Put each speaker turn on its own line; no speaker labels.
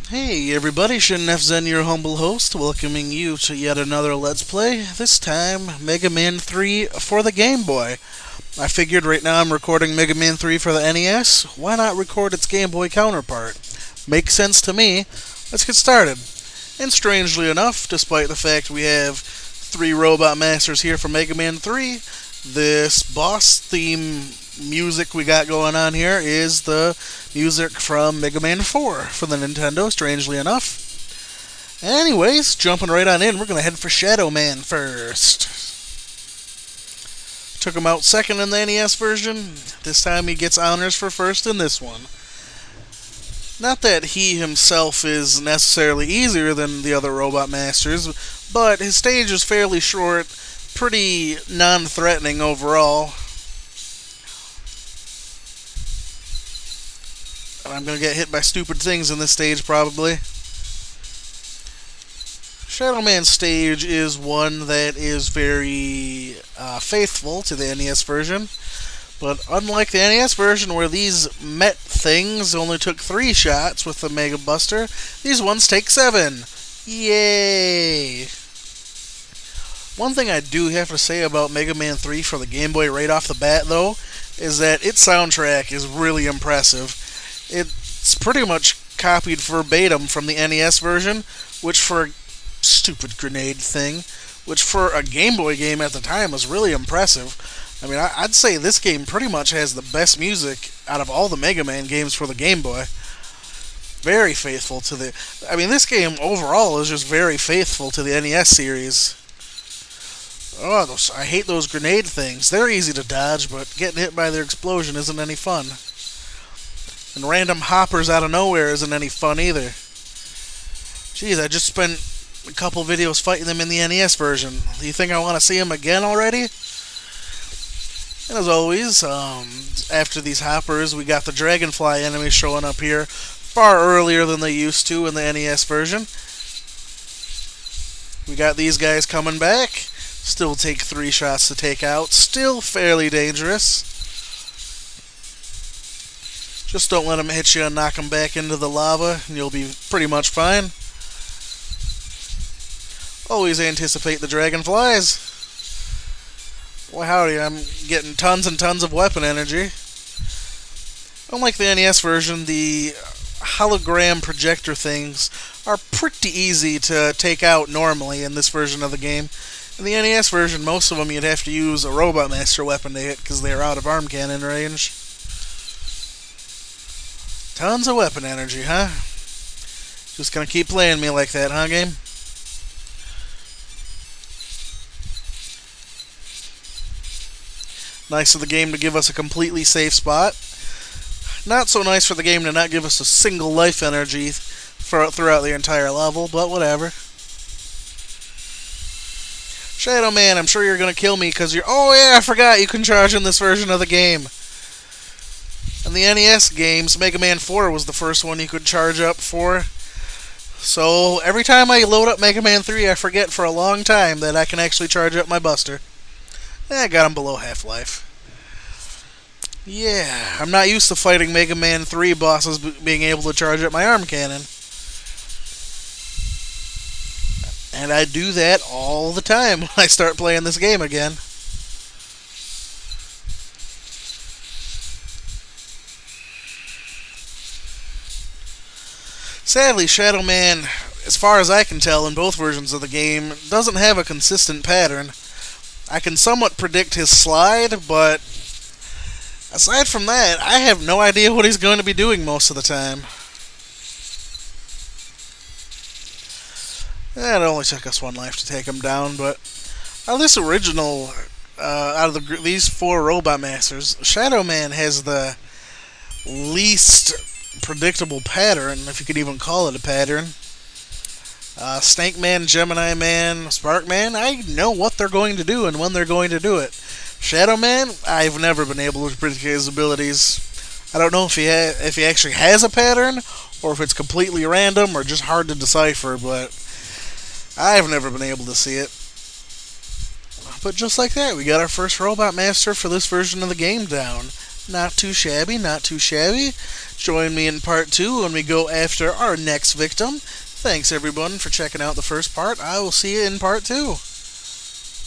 Hey everybody, ShinNefzen, your humble host, welcoming you to yet another Let's Play, this time Mega Man 3 for the Game Boy. I figured right now I'm recording Mega Man 3 for the NES, why not record its Game Boy counterpart? Makes sense to me. Let's get started. And strangely enough, despite the fact we have 3 Robot Masters here for Mega Man 3, this boss theme music we got going on here is the music from Mega Man 4 for the Nintendo, strangely enough. Anyways, jumping right on in, we're going to head for Shadow Man first. Took him out second in the NES version. This time he gets honors for first in this one. Not that he himself is necessarily easier than the other Robot Masters, but his stage is fairly short, pretty non-threatening overall. I'm going to get hit by stupid things in this stage, probably. Shadow Man's stage is one that is very faithful to the NES version. But unlike the NES version, where these Met things only took 3 shots with the Mega Buster, these ones take 7. Yay! One thing I do have to say about Mega Man 3 for the Game Boy right off the bat, though, is that its soundtrack is really impressive. It's pretty much copied verbatim from the NES version, which for a stupid grenade thing, which for a Game Boy game at the time was really impressive. I mean, I'd say this game pretty much has the best music out of all the Mega Man games for the Game Boy. Very faithful to the... I mean, this game overall is just very faithful to the NES series. Oh, I hate those grenade things. They're easy to dodge, but getting hit by their explosion isn't any fun. And random hoppers out of nowhere isn't any fun either. Jeez, I just spent a couple videos fighting them in the NES version. Do you think I want to see them again already? And as always, after these hoppers, we got the Dragonfly enemies showing up here far earlier than they used to in the NES version. We got these guys coming back. Still take 3 shots to take out. Still fairly dangerous. Just don't let them hit you and knock them back into the lava, and you'll be pretty much fine. Always anticipate the dragonflies. Well, howdy, I'm getting tons and tons of weapon energy. Unlike the NES version, the hologram projector things are pretty easy to take out normally in this version of the game. In the NES version, most of them you'd have to use a Robot Master weapon to hit because they're out of arm cannon range. Tons of weapon energy, huh? Just gonna keep playing me like that, huh, game? Nice of the game to give us a completely safe spot. Not so nice for the game to not give us a single life energy throughout the entire level, but whatever. Shadow Man, I'm sure you're gonna kill me because you're... Oh yeah, I forgot you can charge in this version of the game. In the NES games, Mega Man 4 was the first one you could charge up for. So every time I load up Mega Man 3, I forget for a long time that I can actually charge up my Buster. I got him below half-life. Yeah, I'm not used to fighting Mega Man 3 bosses being able to charge up my arm cannon. And I do that all the time when I start playing this game again. Sadly, Shadow Man, as far as I can tell in both versions of the game, doesn't have a consistent pattern. I can somewhat predict his slide, but aside from that, I have no idea what he's going to be doing most of the time. It only took us 1 life to take him down, but out of this original, out of these 4 Robot Masters, Shadow Man has the least predictable pattern, if you could even call it a pattern. Snake Man, Gemini Man, Spark Man, I know what they're going to do and when they're going to do it. Shadow Man, I've never been able to predict his abilities. I don't know if he actually has a pattern, or if it's completely random or just hard to decipher, but I've never been able to see it. But just like that, we got our first Robot Master for this version of the game down. Not too shabby, not too shabby. Join me in part 2 when we go after our next victim. Thanks everyone for checking out the first part. I will see you in part 2.